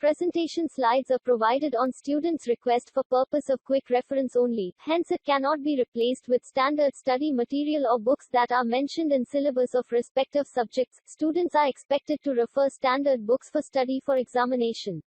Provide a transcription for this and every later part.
Presentation slides are provided on students' request for purpose of quick reference only, hence it cannot be replaced with standard study material or books that are mentioned in syllabus of respective subjects. Students are expected to refer standard books for study for examination.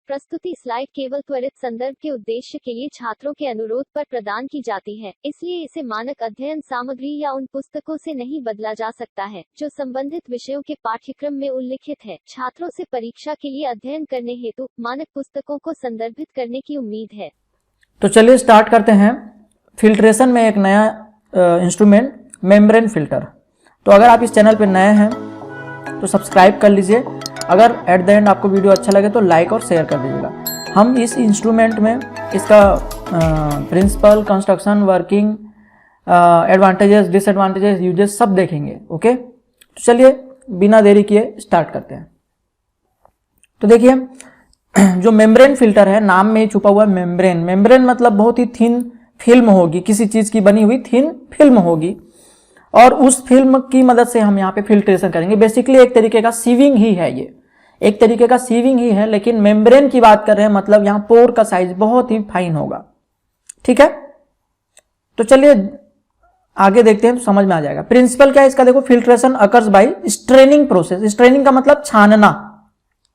प्रस्तुति slide केवल त्वरित संदर्भ के उद्देश्य के लिए छात्रों के अनुरोध पर प्रदान की जाती है, इसलिए इसे मानक अध्ययन सामग्री या उन पुस्तकों से नहीं बदला जा सकता है जो संबंधित विषयों के पाठ्यक्रम में उल्लिखित है। छात्रों से परीक्षा के लिए अध्ययन करने हेतु मानक पुस्तकों को संदर्भित करने की उम्मीद है। तो चलिए स्टार्ट करते हैं। फिल्ट्रेशन में एक नया इंस्ट्रूमेंट मेम्ब्रेन फिल्टर। तो अगर आप इस चैनल पर नए हैं तो सब्सक्राइब कर लीजिए। अगर एट द एंड आपको वीडियो अच्छा लगे तो लाइक और शेयर कर दीजिएगा। हम इस इंस्ट्रूमेंट में इसका principle, construction, working, advantages, disadvantages, uses सब देखेंगे। ओके, तो चलिए बिना देरी किए स्टार्ट करते हैं। तो देखिए जो मेम्ब्रेन फिल्टर है, नाम में छुपा हुआ मेम्ब्रेन। मेम्ब्रेन मतलब बहुत ही थिन फिल्म होगी, किसी चीज की बनी हुई थिन फिल्म होगी और उस फिल्म की मदद से हम यहाँ पे फिल्ट्रेशन करेंगे। बेसिकली एक तरीके का सीविंग ही है, ये एक तरीके का सीविंग ही है, लेकिन मेम्ब्रेन की बात कर रहे हैं, मतलब यहाँ पोर का साइज बहुत ही फाइन होगा। ठीक है, तो चलिए आगे देखते हैं तो समझ में आ जाएगा। प्रिंसिपल क्या है इसका, देखो, filtration occurs by straining process. स्ट्रेनिंग का मतलब छानना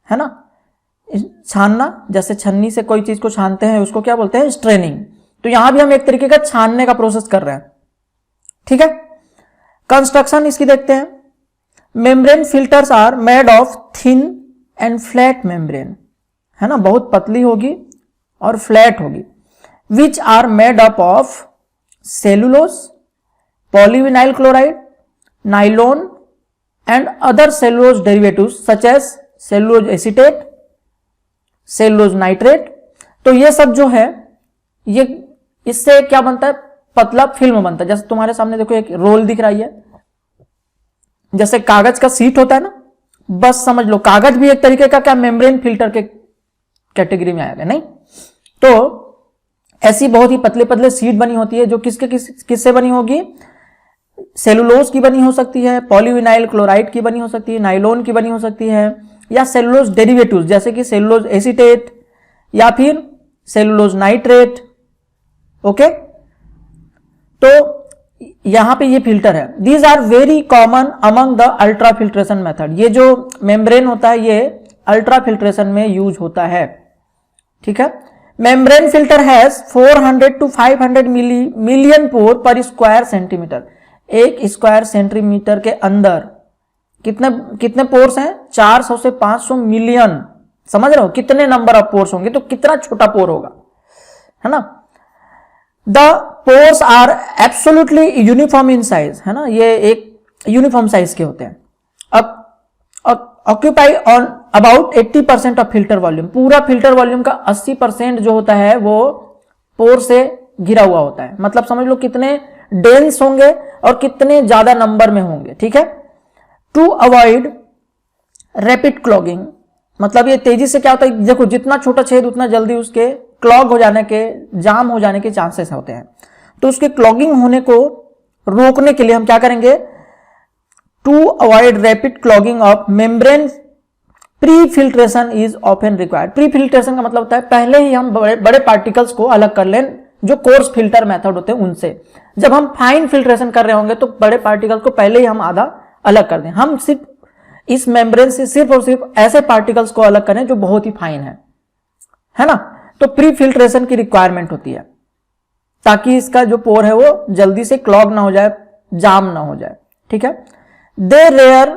है ना, छानना, जैसे छन्नी से कोई चीज को छानते हैं उसको क्या बोलते हैं, स्ट्रेनिंग। तो यहां भी हम एक तरीके का छानने का प्रोसेस कर रहे हैं। ठीक है, कंस्ट्रक्शन इसकी देखते हैं। Membrane filters are made of thin and flat membrane, है ना, बहुत पतली होगी और फ्लैट होगी, which are made up of cellulose, polyvinyl chloride, nylon and other cellulose derivatives such as cellulose acetate, cellulose nitrate. तो ये सब जो है, ये इससे क्या बनता है, पतला फिल्म बनता है। जैसे तुम्हारे सामने देखो एक रोल दिख रही है, जैसे कागज का सीट होता है ना, बस समझ लो कागज भी एक तरीके का क्या मेम्ब्रेन फिल्टर के कैटेगरी में आएगा, नहीं? तो ऐसी बहुत ही पतले पतले सीट बनी होती है जो किससे बनी होगी, सेलुलोज की बनी हो सकती है, पॉलीविनाइल क्लोराइड की बनी हो सकती है, नाइलोन की बनी हो सकती है, या सेलुलोज डेरिवेटिव्स जैसे कि सेलुलोज एसीटेट या फिर सेलुलोज नाइट्रेट। ओके, तो यहां पे ये फिल्टर है। These are very common among the ultra filtration method. ये जो मेम्ब्रेन होता है ये अल्ट्रा फिल्ट्रेशन में यूज होता है। ठीक है, membrane filter has 400 to 500 million pore per square centimetre. एक स्क्वायर सेंटीमीटर के अंदर कितने पोर्स हैं, 400 से 500 मिलियन। समझ रहे हो कितने नंबर ऑफ पोर्स होंगे, तो कितना छोटा पोर होगा, है ना। The pores are absolutely uniform in size, है ना, ये एक यूनिफॉर्म साइज के होते हैं। अब occupy on about 80% of filter volume. पूरा फिल्टर वॉल्यूम का 80% जो होता है वो पोर से घिरा हुआ होता है। मतलब समझ लो कितने डेंस होंगे और कितने ज्यादा नंबर में होंगे। ठीक है, टू अवॉइड रैपिड क्लॉगिंग, मतलब ये तेजी से क्या होता है, देखो जितना छोटा छेद उतना जल्दी उसके क्लॉग हो जाने के, जाम हो जाने के चांसेस होते हैं। तो उसके क्लॉगिंग होने को रोकने के लिए हम क्या करेंगे, to avoid rapid clogging of membrane pre filtration is often required. Pre filtration का मतलब होता है पहले ही हम बड़े पार्टिकल्स को अलग कर लें, जो कोर्स फिल्टर मेथड होते हैं उनसे। जब हम फाइन फिल्ट्रेशन कर रहे होंगे तो बड़े पार्टिकल्स को पहले ही हम आधा अलग कर दें। हम सिर्फ इस मेम्ब्रेन से सिर्फ और सिर्फ ऐसे पार्टिकल्स को अलग करें जो बहुत ही फाइन है ना। तो प्री फिल्ट्रेशन की रिक्वायरमेंट होती है ताकि इसका जो पोर है वो जल्दी से क्लॉग ना हो जाए, जाम ना हो जाए। ठीक है, they are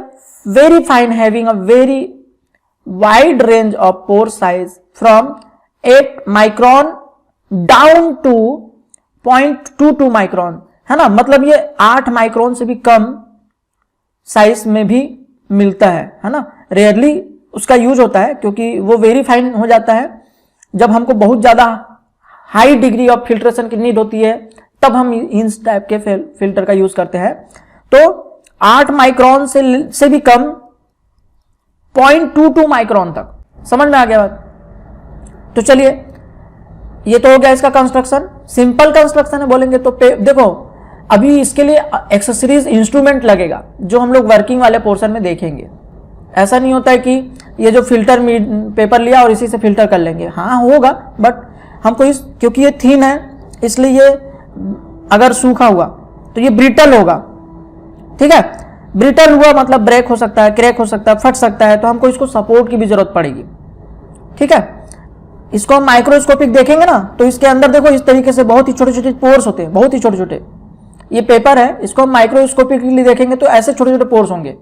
very fine having a very wide range of pore size from 8 micron down to 0.22 micron, है ना। मतलब ये 8 माइक्रॉन से भी कम साइज में भी मिलता है ना। रेयरली उसका यूज होता है क्योंकि वो वेरी फाइन हो जाता है। जब हमको बहुत ज्यादा हाई डिग्री ऑफ फिल्ट्रेशन की नीड होती है तब हम इस टाइप के फिल्टर का यूज करते हैं। तो 8 माइक्रॉन से भी कम 0.22 माइक्रॉन तक। समझ में आ गया बात। तो चलिए ये तो हो गया इसका कंस्ट्रक्शन। सिंपल कंस्ट्रक्शन है बोलेंगे तो देखो अभी इसके लिए एक्सेसरीज इंस्ट्रूमेंट लगेगा जो हम लोग वर्किंग वाले पोर्शन में देखेंगे। ऐसा नहीं होता है कि ये जो फिल्टर पेपर लिया और इसी से फिल्टर कर लेंगे, हाँ होगा, बट हमको क्योंकि ये थिन है इसलिए ये अगर सूखा हुआ तो ये ब्रिटल होगा, ठीक है। ब्रिटल हुआ मतलब ब्रेक हो सकता है, क्रैक हो सकता है, फट सकता है, तो हमको इसको सपोर्ट की भी जरूरत पड़ेगी, ठीक है। इसको हम माइक्रोस्कोपिक देखेंगे ना तो इसके अंदर देखो इस तरीके से बहुत ही छोटे छोटे पोर्स होते हैं, बहुत ही छोटे छोटे। ये पेपर है, इसको हम माइक्रोस्कोपिकली देखेंगे तो ऐसे छोटे छोटे पोर्स होंगे,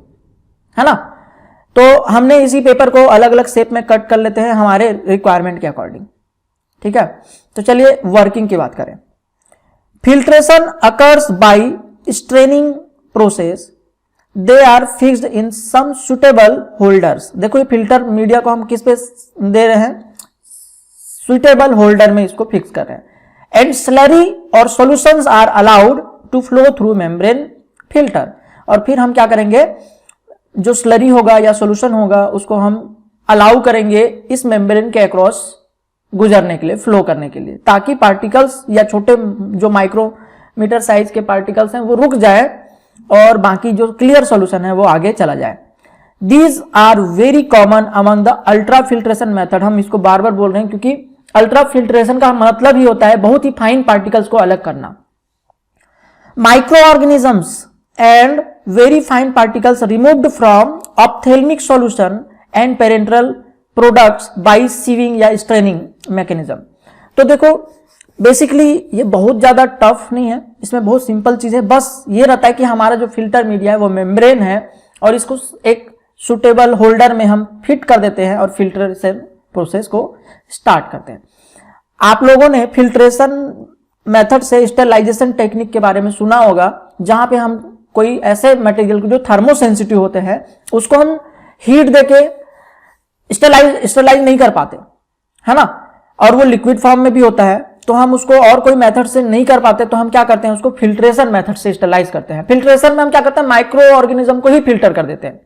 है ना। तो हमने इसी पेपर को अलग अलग शेप में कट कर लेते हैं हमारे रिक्वायरमेंट के अकॉर्डिंग, ठीक है। तो चलिए वर्किंग की बात करें। Filtration occurs by straining process, they are fixed in some suitable holders. देखो ये फिल्टर मीडिया को हम किस पे दे रहे हैं, सुटेबल होल्डर में इसको फिक्स कर रहे हैं। एंड स्लरी और solutions are allowed to flow through membrane filter. और फिर हम क्या करेंगे, जो स्लरी होगा या सॉल्यूशन होगा उसको हम अलाउ करेंगे इस मेम्ब्रेन के अक्रॉस गुजरने के लिए, फ्लो करने के लिए, ताकि पार्टिकल्स या छोटे जो माइक्रोमीटर साइज के पार्टिकल्स हैं वो रुक जाए और बाकी जो क्लियर सॉल्यूशन है वो आगे चला जाए। These are very common among the ultra filtration method. हम इसको बार बार बोल रहे हैं क्योंकि अल्ट्रा फिल्ट्रेशन का मतलब ही होता है बहुत ही फाइन पार्टिकल्स को अलग करना। Micro organisms and very fine particles removed from ophthalmic solution and parenteral products by sieving या स्ट्रेनिंग मैकेनिज्म। तो देखो बेसिकली ये बहुत ज्यादा टफ नहीं है, इसमें बहुत सिंपल चीज है। बस ये रहता है कि हमारा जो फिल्टर मीडिया है वो मेम्ब्रेन है और इसको एक सुटेबल होल्डर में हम फिट कर देते हैं और फिल्ट्रेशन प्रोसेस को स्टार्ट करते हैं। आप लोगों ने फिल्ट्रेशन मेथड से स्टेरिलाइजेशन टेक्निक के बारे में सुना होगा, जहां पे हम कोई ऐसे मटेरियल जो थर्मोसेंसिटिव होते हैं उसको हम हीट देके स्टेरिलाइज नहीं कर पाते, है ना, और वो लिक्विड फॉर्म में भी होता है, तो हम उसको और कोई मेथड से नहीं कर पाते, तो हम क्या करते हैं, उसको फिल्ट्रेशन मेथड से स्टेरिलाइज करते हैं। फिल्ट्रेशन में हम क्या करते हैं, माइक्रो ऑर्गेनिज्म को ही फिल्टर कर देते हैं,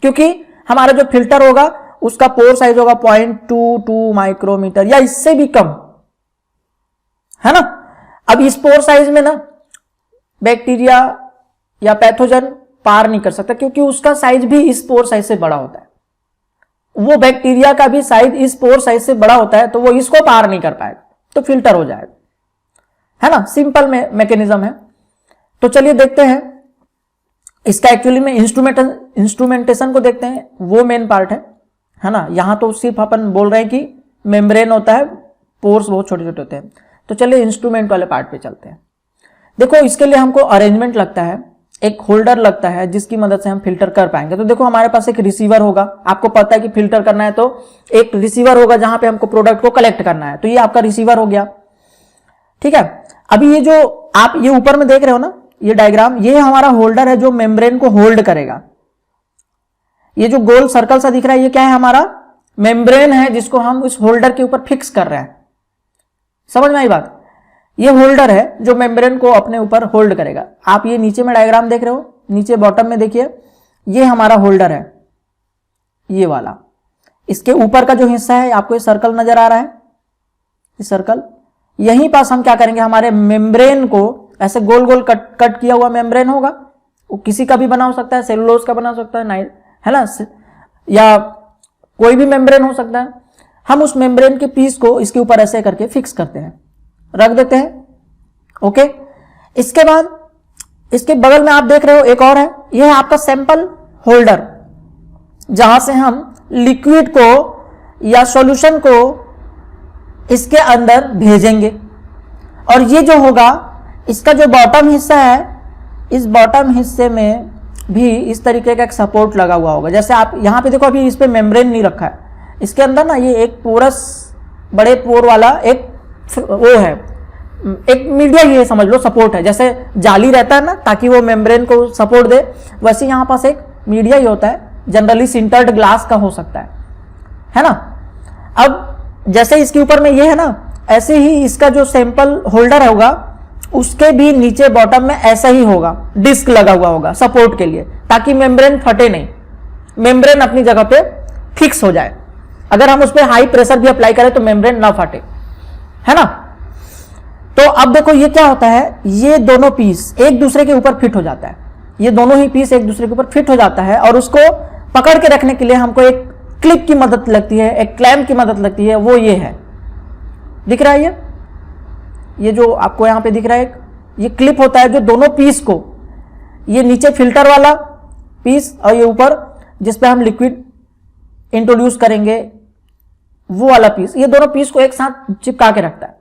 क्योंकि हमारा जो फिल्टर होगा उसका पोर साइज होगा 0.22 माइक्रोमीटर या इससे भी कम, है ना। अब इस पोर साइज में ना बैक्टीरिया या पैथोजन पार नहीं कर सकता, क्योंकि उसका साइज भी इस पोर साइज से बड़ा होता है। वो बैक्टीरिया का भी साइज इस पोर साइज से बड़ा होता है, तो वो इसको पार नहीं कर पाएगा, तो फिल्टर हो जाएगा, है ना। सिंपल मैकेनिज्म है। तो चलिए देखते हैं इसका एक्चुअली में इंस्ट्रूमेंटेशन को देखते हैं, वो मेन पार्ट है ना। यहां तो सिर्फ अपन बोल रहे हैं कि मेम्ब्रेन होता है, पोर्स बहुत छोटे छोटे होते हैं। तो चलिए इंस्ट्रूमेंट वाले पार्ट पे चलते हैं। देखो इसके लिए हमको अरेंजमेंट लगता है, एक होल्डर लगता है जिसकी मदद से हम फिल्टर कर पाएंगे। तो देखो हमारे पास एक रिसीवर होगा, आपको पता है कि फिल्टर करना है तो एक रिसीवर होगा जहां पे हमको प्रोडक्ट को कलेक्ट करना है, तो ये आपका रिसीवर हो गया, ठीक है। अभी ये जो आप ये ऊपर में देख रहे हो ना, ये डायग्राम, ये हमारा होल्डर है जो मेम्ब्रेन को होल्ड करेगा। ये जो गोल सर्कल सा दिख रहा है ये क्या है, हमारा मेम्ब्रेन है जिसको हम इस होल्डर के ऊपर फिक्स कर रहे हैं। समझ में आई बात। ये होल्डर है जो मेम्ब्रेन को अपने ऊपर होल्ड करेगा। आप ये नीचे में डायग्राम देख रहे हो, नीचे बॉटम में देखिए, ये हमारा होल्डर है, ये वाला। इसके ऊपर का जो हिस्सा है, आपको ये सर्कल नजर आ रहा है, ये सर्कल, यहीं पास हम क्या करेंगे, हमारे मेम्ब्रेन को ऐसे गोल गोल कट किया हुआ मेम्ब्रेन होगा, वो किसी का भी बना हो सकता है, सेलुलोज का बना हो सकता है, है ना, या कोई भी मेम्ब्रेन हो सकता है। हम उस मेम्ब्रेन के पीस को इसके ऊपर ऐसे करके फिक्स करते हैं, रख देते हैं, ओके। इसके बाद इसके बगल में आप देख रहे हो एक और है, यह है आपका सैंपल होल्डर, जहां से हम लिक्विड को या सॉल्यूशन को इसके अंदर भेजेंगे। और ये जो होगा, इसका जो बॉटम हिस्सा है, इस बॉटम हिस्से में भी इस तरीके का एक सपोर्ट लगा हुआ होगा। जैसे आप यहां पे देखो, अभी इस पे मेम्ब्रेन नहीं रखा है, इसके अंदर ना ये एक पोरस, बड़े पोर वाला एक वो है, एक मीडिया, ये समझ लो सपोर्ट है। जैसे जाली रहता है ना ताकि वो मेम्ब्रेन को सपोर्ट दे, वैसे यहां पास एक मीडिया ही होता है, जनरली सिंटर्ड ग्लास का हो सकता है ना। अब जैसे इसके ऊपर में ये है ना, ऐसे ही इसका जो सैंपल होल्डर होगा उसके भी नीचे बॉटम में ऐसा ही होगा, डिस्क लगा हुआ होगा सपोर्ट के लिए, ताकि मेम्ब्रेन फटे नहीं, मेम्ब्रेन अपनी जगह पे फिक्स हो जाए। अगर हम उस पर हाई प्रेशर भी अप्लाई करें तो मेम्ब्रेन ना फटे, है ना। तो अब देखो ये क्या होता है, ये दोनों पीस एक दूसरे के ऊपर फिट हो जाता है, ये दोनों ही पीस एक दूसरे के ऊपर फिट हो जाता है और उसको पकड़ के रखने के लिए हमको एक क्लिप की मदद लगती है, एक क्लैंप की मदद लगती है, वो ये है, दिख रहा है ये जो आपको यहां पे दिख रहा है, ये क्लिप होता है जो दोनों पीस को, ये नीचे फिल्टर वाला पीस और ये ऊपर जिस पे हम लिक्विड इंट्रोड्यूस करेंगे वो वाला पीस, ये दोनों पीस को एक साथ चिपका के रखता है,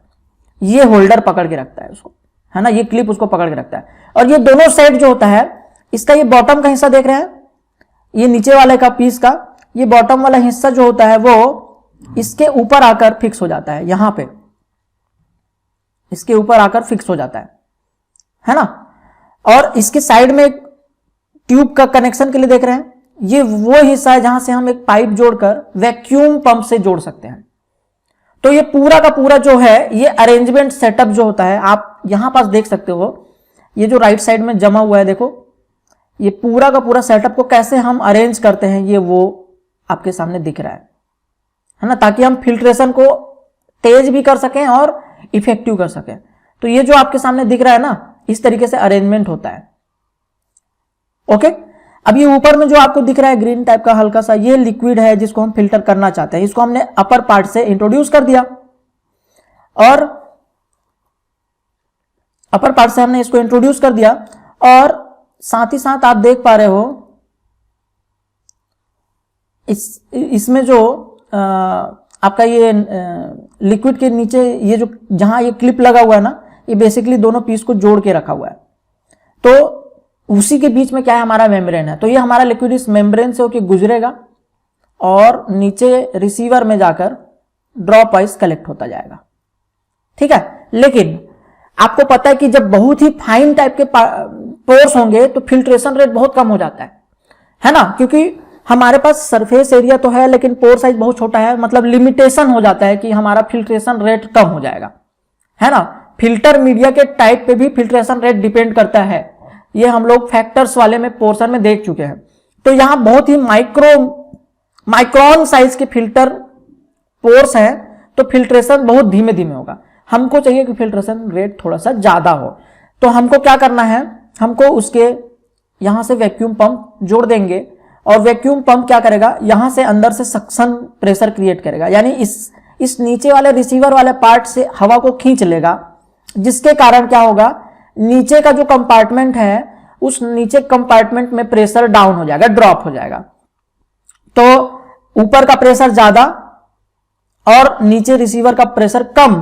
ये होल्डर पकड़ के रखता है उसको, है ना, ये क्लिप उसको पकड़ के रखता है। और ये दोनों साइड जो होता है, इसका ये बॉटम का हिस्सा देख रहे हैं, ये नीचे वाले का पीस का ये बॉटम वाला हिस्सा जो होता है वो इसके ऊपर आकर फिक्स हो जाता है, यहां पे इसके ऊपर आकर फिक्स हो जाता है ना। और इसके साइड में एक ट्यूब का कनेक्शन के लिए देख रहे हैं, ये वो हिस्सा है जहां से हम एक पाइप जोड़कर वैक्यूम पंप से जोड़ सकते हैं। तो ये पूरा का पूरा जो है, ये अरेंजमेंट सेटअप जो होता है, आप यहां पास देख सकते हो, ये जो राइट साइड में जमा हुआ है देखो, ये पूरा का पूरा सेटअप को कैसे हम अरेंज करते हैं, ये वो आपके सामने दिख रहा है ना, ताकि हम फिल्ट्रेशन को तेज भी कर सकें और इफेक्टिव कर सकें। तो ये जो आपके सामने दिख रहा है ना, इस तरीके से अरेंजमेंट होता है। ओके, अब ये ऊपर में जो आपको दिख रहा है ग्रीन टाइप का हल्का सा, ये लिक्विड है जिसको हम फिल्टर करना चाहते हैं, इसको हमने अपर पार्ट से इंट्रोड्यूस कर दिया और अपर पार्ट से हमने इसको इंट्रोड्यूस कर दिया, और साथ ही साथ आप देख पा रहे हो इसमें जो आपका ये लिक्विड के नीचे ये जो जहां ये क्लिप लगा हुआ है ना, ये बेसिकली दोनों पीस को जोड़ के रखा हुआ है। तो उसी के बीच में क्या है, हमारा मेम्ब्रेन है। तो ये हमारा लिक्विड इस मेम्ब्रेन से होकर गुजरेगा और नीचे रिसीवर में जाकर ड्रॉप वाइज कलेक्ट होता जाएगा, ठीक है। लेकिन आपको पता है कि जब बहुत ही फाइन टाइप के पोर्स होंगे तो फिल्ट्रेशन रेट बहुत कम हो जाता है ना, क्योंकि हमारे पास सरफेस एरिया तो है लेकिन पोर साइज बहुत छोटा है, मतलब लिमिटेशन हो जाता है कि हमारा फिल्ट्रेशन रेट कम हो जाएगा, है ना। फिल्टर मीडिया के टाइप पे भी फिल्ट्रेशन रेट डिपेंड करता है, ये हम लोग फैक्टर्स वाले में पोर्शन में देख चुके हैं। तो यहां बहुत ही माइक्रोन साइज के फिल्टर पोर्स हैं, तो फिल्ट्रेशन बहुत धीमे धीमे होगा। हमको चाहिए कि फिल्ट्रेशन रेट थोड़ा सा ज्यादा हो, तो हमको क्या करना है, हमको उसके यहां से वैक्यूम पंप जोड़ देंगे, और वैक्यूम पंप क्या करेगा, यहां से अंदर से सक्शन प्रेशर क्रिएट करेगा, यानी इस नीचे वाले रिसीवर वाले पार्ट से हवा को खींच लेगा, जिसके कारण क्या होगा, नीचे का जो कंपार्टमेंट है उस नीचे कंपार्टमेंट में प्रेशर डाउन हो जाएगा, ड्रॉप हो जाएगा। तो ऊपर का प्रेशर ज्यादा और नीचे रिसीवर का प्रेशर कम,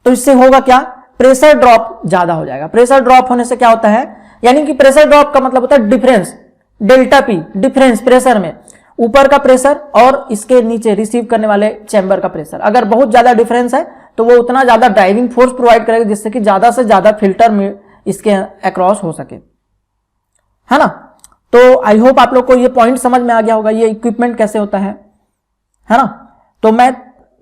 तो इससे होगा क्या, प्रेशर ड्रॉप ज्यादा हो जाएगा। प्रेशर ड्रॉप होने से क्या होता है, यानी कि प्रेशर ड्रॉप का मतलब होता है difference, delta P, difference pressure में ऊपर का प्रेशर और इसके नीचे रिसीव करने वाले चैम्बर का प्रेशर, अगर बहुत ज्यादा डिफरेंस है तो वो उतना ज्यादा ड्राइविंग फोर्स प्रोवाइड करेगा जिससे कि ज्यादा से ज्यादा फिल्टर में इसके अक्रॉस हो सके, है ना। तो आई होप आप लोग को ये पॉइंट समझ में आ गया होगा, ये इक्विपमेंट कैसे होता है ना। तो मैं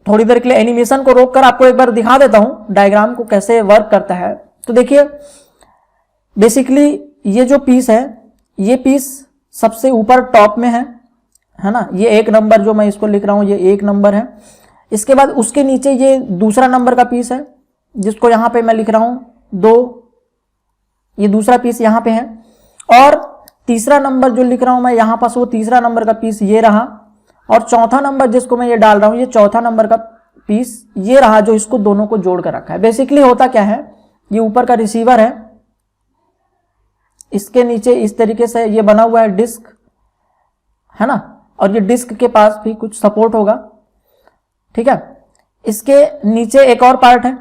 थोड़ी देर के लिए एनिमेशन को रोककर आपको एक बार दिखा देता हूं डायग्राम को कैसे वर्क करता है। तो देखिए बेसिकली ये जो पीस है, ये पीस सबसे ऊपर टॉप में है ना, ये 1 नंबर जो मैं इसको लिख रहा हूं ये 1 नंबर है। इसके बाद उसके नीचे ये दूसरा नंबर का पीस है जिसको यहां पे मैं लिख रहा हूं 2, ये दूसरा पीस यहां पे है, और तीसरा नंबर जो लिख रहा हूं मैं यहां पास वो तीसरा नंबर का पीस ये रहा, और चौथा नंबर जिसको मैं ये डाल रहा हूं ये चौथा नंबर का पीस ये रहा, जो इसको दोनों को जोड़ कर रखा है। बेसिकली होता क्या है, ये ऊपर का रिसीवर है, इसके नीचे इस तरीके से ये बना हुआ है डिस्क, है ना, और ये डिस्क के पास भी कुछ सपोर्ट होगा, ठीक है। इसके नीचे एक और पार्ट है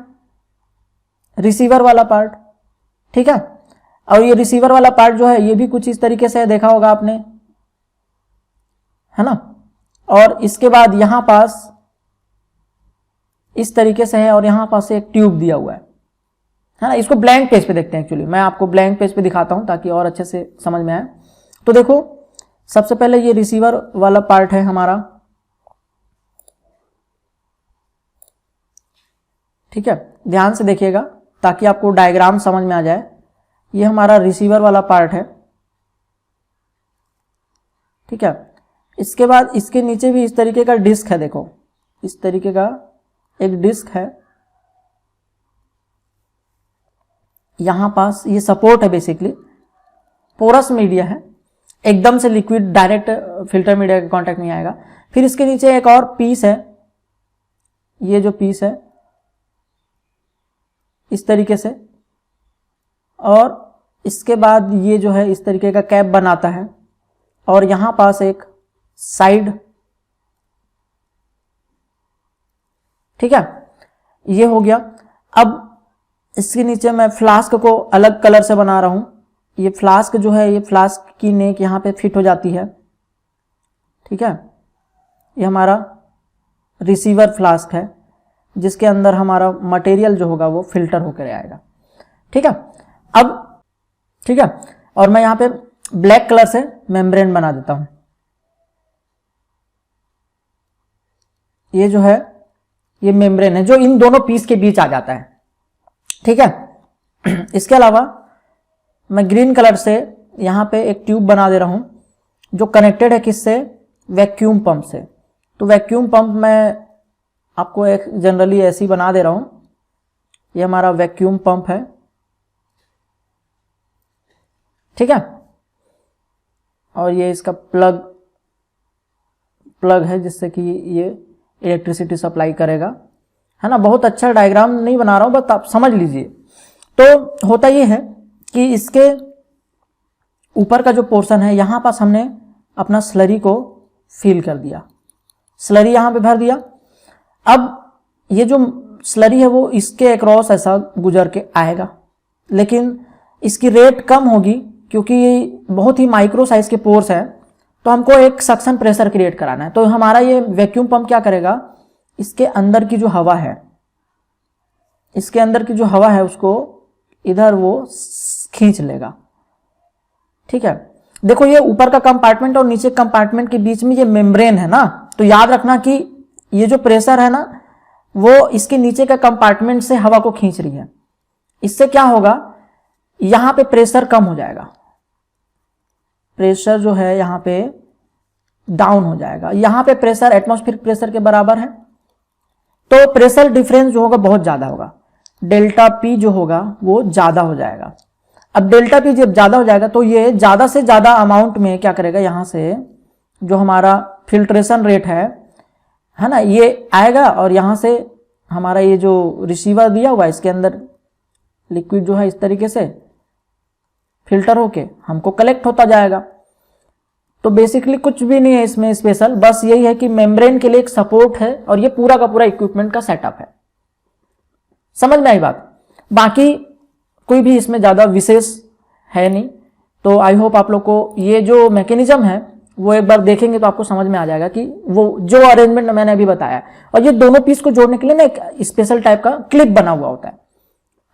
रिसीवर वाला पार्ट, ठीक है, और ये रिसीवर वाला पार्ट जो है ये भी कुछ इस तरीके से देखा होगा आपने, है ना। और इसके बाद यहां पास इस तरीके से है और यहां पास एक ट्यूब दिया हुआ है ना। इसको ब्लैंक पेज पे देखते हैं, एक्चुअली मैं आपको ब्लैंक पेज पे दिखाता हूं ताकि और अच्छे से समझ में आए। तो देखो सबसे पहले ये रिसीवर वाला पार्ट है हमारा, ठीक है, ध्यान से देखिएगा ताकि आपको डायग्राम समझ में आ जाए। ये हमारा रिसीवर वाला पार्ट है, ठीक है। इसके बाद इसके नीचे भी इस तरीके का डिस्क है, देखो इस तरीके का एक डिस्क है, यहां पास ये सपोर्ट है, बेसिकली पोरस मीडिया है। एकदम से लिक्विड डायरेक्ट फिल्टर मीडिया के कांटेक्ट में आएगा। फिर इसके नीचे एक और पीस है, ये जो पीस है इस तरीके से, और इसके बाद ये जो है इस तरीके का कैप बनाता है, और यहां पास एक साइड, ठीक है, ये हो गया। अब इसके नीचे मैं फ्लास्क को अलग कलर से बना रहा हूं। ये फ्लास्क जो है, ये फ्लास्क की नेक यहां पे फिट हो जाती है, ठीक है। ये हमारा रिसीवर फ्लास्क है जिसके अंदर हमारा मटेरियल जो होगा वो फिल्टर होकर आएगा, ठीक है। अब ठीक है, और मैं यहां पे ब्लैक कलर से मेम्ब्रेन बना देता हूं। ये जो है ये मेम्ब्रेन है जो इन दोनों पीस के बीच आ जाता है, ठीक है। इसके अलावा मैं ग्रीन कलर से यहां पे एक ट्यूब बना दे रहा हूं जो कनेक्टेड है किससे, वैक्यूम पंप से। तो वैक्यूम पंप मैं आपको एक जनरली ऐसी बना दे रहा हूं। ये हमारा वैक्यूम पंप है, ठीक है, और ये इसका प्लग है जिससे कि ये इलेक्ट्रिसिटी सप्लाई करेगा, है ना। बहुत अच्छा डायग्राम नहीं बना रहा हूं, बस आप समझ लीजिए। तो होता ये है कि इसके ऊपर का जो पोर्शन है यहां पास हमने अपना स्लरी को फिल कर दिया, स्लरी यहां पे भर दिया। अब ये जो स्लरी है वो इसके अक्रॉस ऐसा गुजर के आएगा, लेकिन इसकी रेट कम होगी क्योंकि ये बहुत ही माइक्रो साइज के पोर्स है, तो हमको एक सक्शन प्रेशर क्रिएट कराना है। तो हमारा ये वैक्यूम पंप क्या करेगा, इसके अंदर की जो हवा है, इसके अंदर की जो हवा है उसको इधर वो खींच लेगा, ठीक है। देखो ये ऊपर का कंपार्टमेंट और नीचे कंपार्टमेंट के बीच में ये मेम्ब्रेन है ना, तो याद रखना कि ये जो प्रेशर है ना वो इसके नीचे का कंपार्टमेंट से हवा को खींच रही है। इससे क्या होगा, यहां पे प्रेशर कम हो जाएगा, प्रेशर जो है यहां पे डाउन हो जाएगा। यहां पे प्रेशर एटमॉस्फेरिक प्रेशर के बराबर है, तो प्रेशर डिफरेंस जो होगा बहुत ज्यादा होगा, डेल्टा पी जो होगा वो ज्यादा हो जाएगा। अब डेल्टा पी जब ज्यादा हो जाएगा तो ये ज्यादा से ज्यादा अमाउंट में क्या करेगा, यहां से जो हमारा फिल्ट्रेशन रेट है ना, ये आएगा, और यहां से हमारा ये जो रिसीवर दिया हुआ है इसके अंदर लिक्विड जो है इस तरीके से फिल्टर होके हमको कलेक्ट होता जाएगा। तो बेसिकली कुछ भी नहीं है इसमें स्पेशल, बस यही है कि मेम्ब्रेन के लिए एक सपोर्ट है और ये पूरा का पूरा इक्विपमेंट का सेटअप है। समझ में आई बात? बाकी कोई भी इसमें ज्यादा विशेष है नहीं। तो आई होप आप लोग को ये जो मैकेनिज्म है वो एक बार देखेंगे तो आपको समझ में आ जाएगा कि वो जो अरेंजमेंट मैंने अभी बताया। और ये दोनों पीस को जोड़ने के लिए ना एक स्पेशल टाइप का क्लिप बना हुआ होता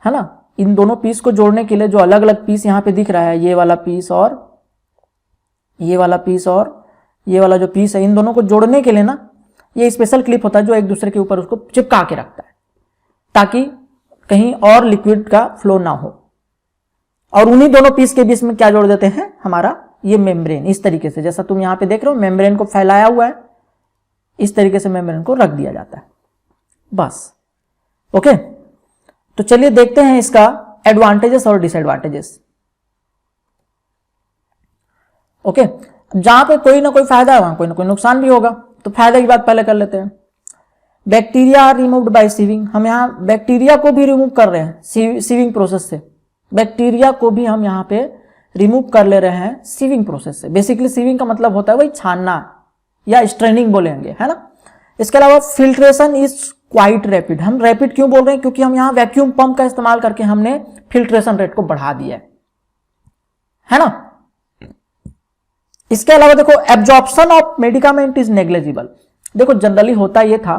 है ना। इन दोनों पीस को जोड़ने के लिए जो अलग अलग पीस यहाँ पे दिख रहा है, ये वाला पीस और ये वाला पीस और ये वाला जो पीस है, इन दोनों को जोड़ने के लिए ना ये स्पेशल क्लिप होता है जो एक दूसरे के ऊपर उसको चिपका के रखता है ताकि कहीं और लिक्विड का फ्लो ना हो। और उन्हीं दोनों पीस के बीच में क्या जोड़ देते हैं, हमारा ये मेम्ब्रेन। इस तरीके से जैसा तुम यहां पे देख रहे हो मेम्ब्रेन को फैलाया हुआ है, इस तरीके से मेम्ब्रेन को रख दिया जाता है बस। ओके, तो चलिए देखते हैं इसका एडवांटेजेस और डिसएडवांटेजेस। ओके, जहां पे कोई ना कोई फायदा है वहां कोई ना कोई नुकसान भी होगा, तो फायदा की बात पहले कर लेते हैं। Bacteria are removed by sieving. हम यहाँ बैक्टीरिया को भी रिमूव कर रहे हैं सीविंग प्रोसेस से। बैक्टीरिया को भी हम यहाँ पे रिमूव कर ले रहे हैं सीविंग प्रोसेस से। बेसिकली सीविंग का मतलब होता है वही छानना या स्ट्रेनिंग बोलेंगे, है ना। इसके अलावा फिल्ट्रेशन इज क्वाइट रैपिड। हम रैपिड क्यों बोल रहे हैं, क्योंकि हम यहाँ वैक्यूम पंप का इस्तेमाल करके हमने फिल्ट्रेशन रेट को बढ़ा दिया है ना। इसके अलावा देखो absorption of medicament is negligible. देखो जनरली होता यह था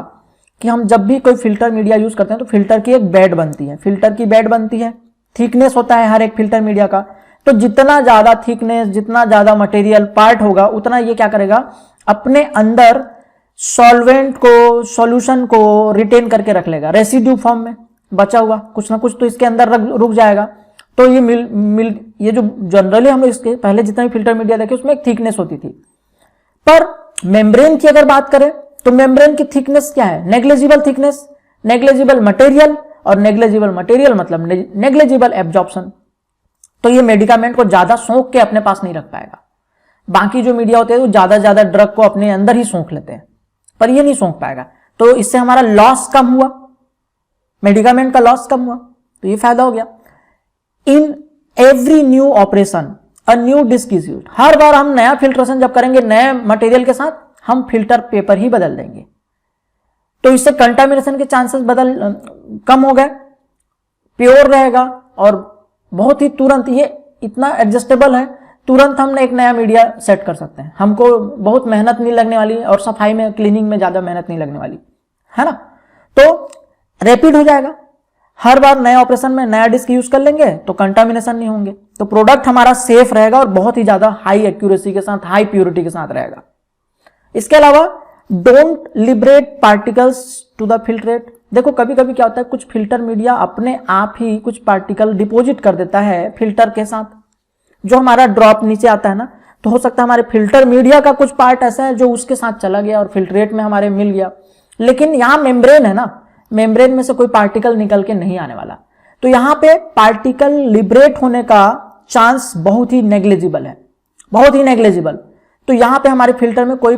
कि हम जब भी कोई फिल्टर मीडिया यूज करते हैं तो फिल्टर की एक बेड बनती है, फिल्टर की बेड बनती है, थिकनेस होता है हर एक फिल्टर मीडिया का। तो जितना ज्यादा थिकनेस, जितना ज्यादा मटेरियल पार्ट होगा उतना ये क्या करेगा, अपने अंदर सॉल्वेंट को, सॉल्यूशन को रिटेन करके रख लेगा। रेसिड्यू फॉर्म में बचा हुआ कुछ ना कुछ तो इसके अंदर रुक जाएगा। तो ये ये जो जनरली हम इसके पहले जितना भी फिल्टर मीडिया देखे उसमें एक थिकनेस होती थी। पर मेम्ब्रेन की अगर बात करें तो मेम्ब्रेन की थिकनेस क्या है, नेग्लिजिबल थिकनेस, नेग्लिजिबल मटेरियल, और नेग्लिजिबल मटेरियल मतलब नेग्लिजिबल एब्जॉर्प्शन। तो ये मेडिकामेंट को ज्यादा सोख के अपने पास नहीं रख पाएगा। बाकी जो मीडिया होते हैं वो ज्यादा ज्यादा ड्रग को अपने अंदर ही सोख लेते हैं, पर ये नहीं सोख पाएगा। तो इससे हमारा लॉस कम हुआ, मेडिकामेंट का लॉस कम हुआ, तो ये फायदा हो गया। In every new operation a new disc is used. हर बार हम नया फिल्ट्रेशन जब करेंगे नए मटेरियल के साथ, हम फिल्टर पेपर ही बदल देंगे, तो इससे कंटामिनेशन के चांसेस कम हो गए, प्योर रहेगा और बहुत ही तुरंत, ये इतना एडजस्टेबल है, तुरंत हम एक नया मीडिया सेट कर सकते हैं। हमको बहुत मेहनत नहीं लगने वाली और सफाई में, क्लीनिंग में ज्यादा मेहनत नहीं लगने वाली है ना। तो रैपिड हो जाएगा, हर बार नए ऑपरेशन में नया डिस्क यूज कर लेंगे तो कंटामिनेशन नहीं होंगे, तो प्रोडक्ट हमारा सेफ रहेगा और बहुत ही ज्यादा हाई एक्यूरेसी के साथ, हाई प्योरिटी के साथ रहेगा। इसके अलावा don't liberate particles to the filtrate. देखो कभी कभी क्या होता है, कुछ फिल्टर मीडिया अपने आप ही कुछ पार्टिकल डिपॉजिट कर देता है फिल्टर के साथ, जो हमारा ड्रॉप नीचे आता है ना, तो हो सकता है हमारे फिल्टर मीडिया का कुछ पार्ट ऐसा है जो उसके साथ चला गया और फिल्ट्रेट में हमारे मिल गया, लेकिन यहां मेम्ब्रेन है ना, मेम्ब्रेन में से कोई पार्टिकल निकल के नहीं आने वाला, तो यहां पे पार्टिकल लिबरेट होने का चांस बहुत ही नेग्लिजिबल है, बहुत ही नेग्लिजिबल। तो यहां पे हमारे फिल्टर में कोई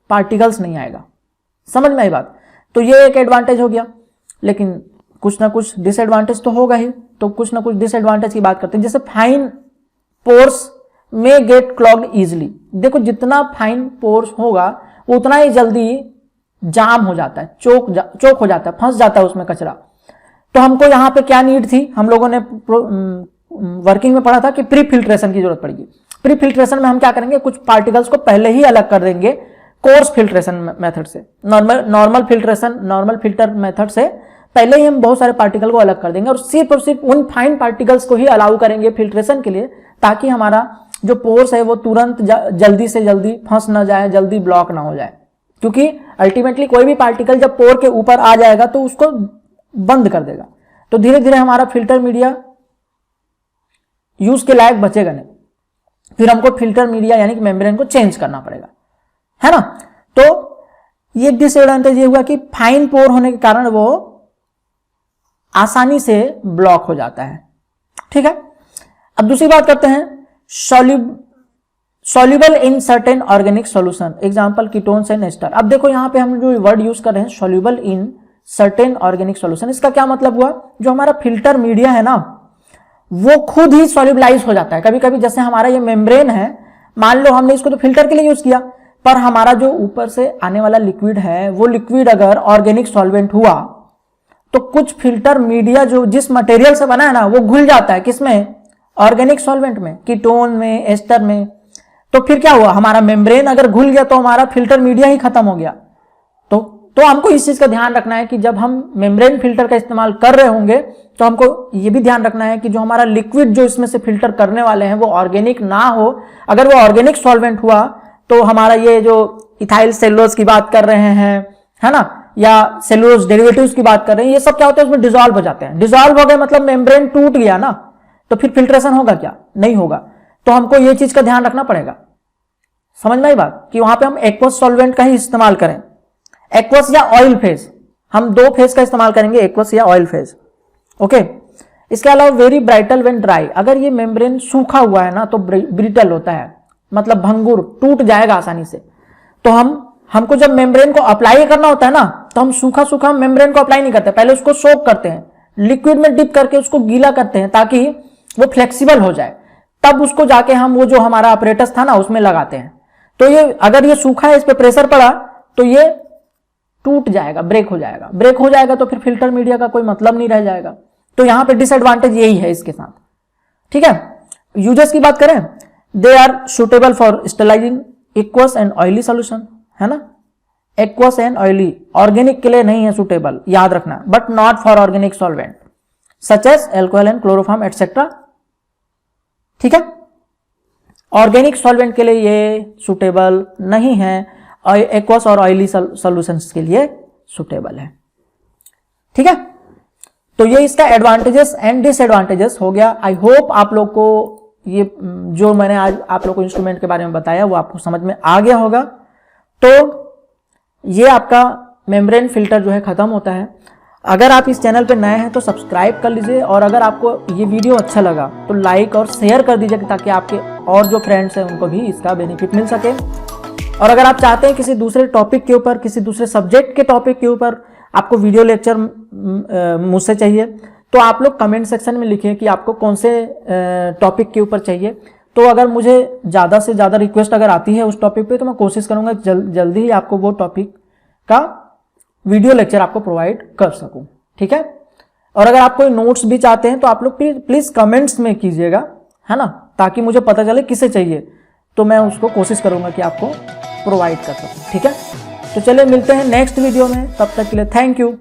पार्टिकल्स नहीं आएगा, समझ में आई बात। तो ये एक एडवांटेज हो गया, लेकिन कुछ ना कुछ डिसएडवांटेज तो होगा ही, तो कुछ ना कुछ डिसएडवांटेज की बात करते हैं। जैसे फाइन पोर्स में गेट क्लॉग्ड इजिली। देखो जितना फाइन पोर्स होगा उतना ही जल्दी जाम हो जाता है, चोक हो जाता है, फंस जाता है उसमें कचरा। तो हमको यहाँ पे क्या नीड थी, हम लोगों ने वर्किंग में पढ़ा था कि प्री फिल्ट्रेशन की जरूरत पड़ेगी। प्री फिल्ट्रेशन में हम क्या करेंगे, कुछ पार्टिकल्स को पहले ही अलग कर देंगे कोर्स फिल्ट्रेशन मेथड से। नॉर्मल फिल्टर मेथड से पहले ही हम बहुत सारे पार्टिकल को अलग कर देंगे और सिर्फ उन फाइन पार्टिकल्स को ही अलाउ करेंगे फिल्ट्रेशन के लिए, ताकि हमारा जो पोर्स है वो तुरंत जल्दी से जल्दी फंस ना जाए, जल्दी ब्लॉक ना हो जाए। क्योंकि अल्टीमेटली कोई भी पार्टिकल जब पोर के ऊपर आ जाएगा तो उसको बंद कर देगा, तो धीरे धीरे हमारा फिल्टर मीडिया यूज के लायक बचेगा नहीं, फिर हमको फिल्टर मीडिया यानी कि मेम्ब्रेन को चेंज करना पड़ेगा, है ना। तो ये डिसएडवांटेज ये हुआ कि फाइन पोर होने के कारण वो आसानी से ब्लॉक हो जाता है, ठीक है। अब दूसरी बात करते हैं, soluble in certain organic solution, example ketones and ester. अब देखो यहाँ पे हम जो वर्ड यूज कर रहे हैं soluble in certain organic solution, इसका क्या मतलब हुआ, जो हमारा फिल्टर मीडिया है ना वो खुद ही सॉल्युबलाइज हो जाता है। कभी कभी जैसे हमारा ये मेम्ब्रेन है, मान लो हमने इसको तो फिल्टर के लिए यूज किया, पर हमारा जो ऊपर से आने वाला लिक्विड है वो लिक्विड अगर ऑर्गेनिक सॉल्वेंट हुआ तो कुछ फिल्टर मीडिया जो जिस मटेरियल से बना है ना वो घुल जाता है, किसमें, ऑर्गेनिक सॉल्वेंट में, कीटोन में, एस्टर में। तो फिर क्या हुआ, हमारा मेम्ब्रेन अगर घुल गया तो हमारा फिल्टर मीडिया ही खत्म हो गया। तो हमको इस चीज का ध्यान रखना है कि जब हम मेम्ब्रेन फिल्टर का इस्तेमाल कर रहे होंगे तो हमको ये भी ध्यान रखना है कि जो हमारा लिक्विड जो इसमें से फिल्टर करने वाले हैं वो ऑर्गेनिक ना हो। अगर वो ऑर्गेनिक सॉल्वेंट हुआ तो हमारा ये जो इथाइल सेलुलोज की बात कर रहे हैं, है ना, या सेलुलोज डेरिवेटिव्स की बात कर रहे हैं, ये सब क्या होता है उसमें डिसॉल्व हो जाते हैं। डिसॉल्व हो गए मतलब मेम्ब्रेन टूट गया ना, तो फिर फिल्ट्रेशन होगा क्या, नहीं होगा। तो हमको ये चीज का ध्यान रखना पड़ेगा, समझ में आई बात, कि वहां पे हम एक्वस सॉल्वेंट का ही इस्तेमाल करें, एक्वस या ऑयल फेज, हम दो फेज का इस्तेमाल करेंगे, एक्वस या ऑयल फेज, ओके। इसके अलावा वेरी ब्राइटल व्हेन ड्राई, अगर ये मेम्ब्रेन सूखा हुआ है ना तो ब्रिटल होता है, मतलब भंगुर, टूट जाएगा आसानी से। तो हमको जब मेम्ब्रेन को अप्लाई करना होता है ना तो हम सूखा मेम्ब्रेन को अप्लाई नहीं करते, पहले उसको सोक करते हैं, लिक्विड में डिप करके उसको गीला करते हैं ताकि वो फ्लेक्सिबल हो जाए, तब उसको जाके हम वो जो हमारा अपरेटस था ना उसमें लगाते हैं। तो ये अगर ये सूखा है, इस पे प्रेशर पड़ा तो ये टूट जाएगा, ब्रेक हो जाएगा, तो फिर फिल्टर मीडिया का कोई मतलब नहीं रह जाएगा। तो यहां पे डिसएडवांटेज यही है इसके साथ, ठीक है। यूजर्स की बात करें, they are suitable for sterilising aqueous and oily solution, है ना, एक्वस एंड ऑयली, ऑर्गेनिक के लिए नहीं है सुटेबल, याद रखना, but not for organic solvent such as alcohol and chloroform etcetera, ठीक है। ऑर्गेनिक सॉल्वेंट के लिए ये सुटेबल नहीं है, एक्वस और ऑयली सॉल्यूशंस के लिए सुटेबल है, ठीक है। तो ये इसका एडवांटेजेस एंड डिसएडवांटेजेस हो गया। आई होप आप लोग को ये जो मैंने आज आप लोग को इंस्ट्रूमेंट के बारे में बताया वो आपको समझ में आ गया होगा। तो ये आपका मेम्ब्रेन फिल्टर जो है खत्म होता है। अगर आप इस चैनल पर नए हैं तो सब्सक्राइब कर लीजिए, और अगर आपको ये वीडियो अच्छा लगा तो लाइक और शेयर कर दीजिए ताकि आपके और जो फ्रेंड्स हैं उनको भी इसका बेनिफिट मिल सके। और अगर आप चाहते हैं किसी दूसरे टॉपिक के ऊपर, किसी दूसरे सब्जेक्ट के टॉपिक के ऊपर आपको वीडियो लेक्चर मुझसे चाहिए, तो आप लोग कमेंट सेक्शन में लिखिए कि आपको कौन से टॉपिक के ऊपर चाहिए। तो अगर मुझे ज़्यादा से ज़्यादा रिक्वेस्ट अगर आती है उस टॉपिक पे, तो मैं कोशिश करूँगा जल्दी ही आपको वो टॉपिक का वीडियो लेक्चर आपको प्रोवाइड कर सकूँ, ठीक है। और अगर आप कोई नोट्स भी चाहते हैं तो आप लोग प्लीज़ कमेंट्स में कीजिएगा, है ना, ताकि मुझे पता चले किसे चाहिए, तो मैं उसको कोशिश करूँगा कि आपको प्रोवाइड कर सकूँ, ठीक है। तो चलिए मिलते हैं नेक्स्ट वीडियो में, तब तक के लिए थैंक यू।